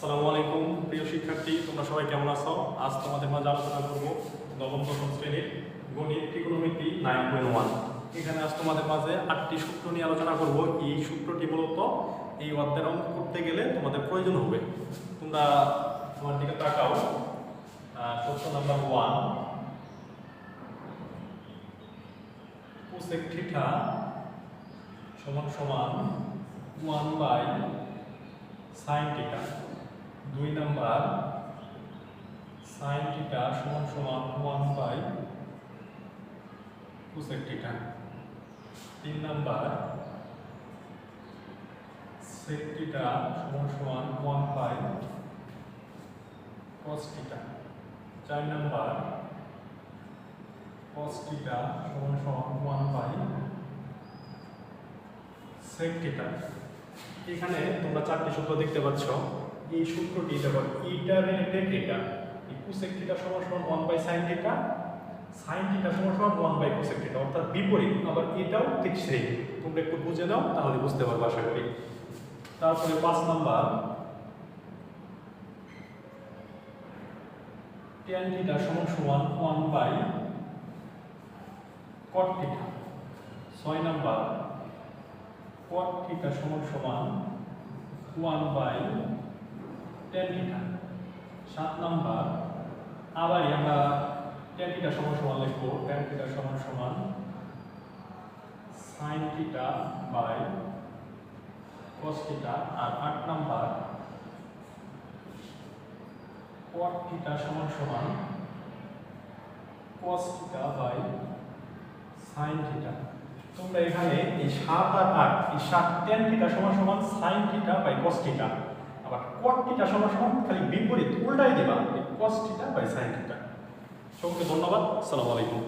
আসসালামু আলাইকুম প্রিয় শিক্ষার্থী, তোমরা সবাই কেমন আছো? আজ তোমাদের মাঝে আলোচনা করব নবম দশম শ্রেণীর গণিত ত্রিকোণমিতি 9.1। এখানে আজ তোমাদের মাঝে 8টি সূত্র নিয়ে আলোচনা করব। এই সূত্রটি মূলত এই অধ্যায়ের অঙ্ক করতে গেলে তোমাদের প্রয়োজন হবে। তোমরা তোমার দিকে তাকাও। সূত্র নাম্বার 1, কোসেক থিটা সমান সমান 1/sin theta. 2 number, sin theta সমান সমান 1/cosec theta. 3 number, sec theta সমান সমান 1/cos theta. 4 number, cos theta সমান সমান 1/sec থিটা। এখানে তোমরা 4টি সূত্র দেখতে পাচ্ছ। এই সূত্রটি দেখো, এটা রিলেটেড এটা, এই cosec থিটা সমান সমান 1/sin থিটা, sin থিটা সমান সমান 1/cosec থিটা, অর্থাৎ বিপরীত। আবার এটাও ঠিক সেই। তোমরা একটু বুঝে নাও, তাহলে বুঝতে পারবে আশা করি। তারপরে 5 নাম্বার, tan থিটা সমান সমান 1/cot theta. 6 number, cot theta সমান সমান 1/tan থিটা। 7 নাম্বার, আবার আমরা tan থিটা সমান সমান লিখব, tan থিটা সমান সমান sin theta by cos theta. আর 8 নাম্বার, cot থিটা সমান সমান cos theta by sin theta. তোমরা এখানে এই 7 আর 8, এই 7 tan থিটা সমান সমান sin theta by cos theta, আবার cot থিটা সমান সমান খালি বিপরীত উল্টাই দিবা, cos theta by sin theta. সকলকে ধন্যবাদ। আসসালামু আলাইকুম।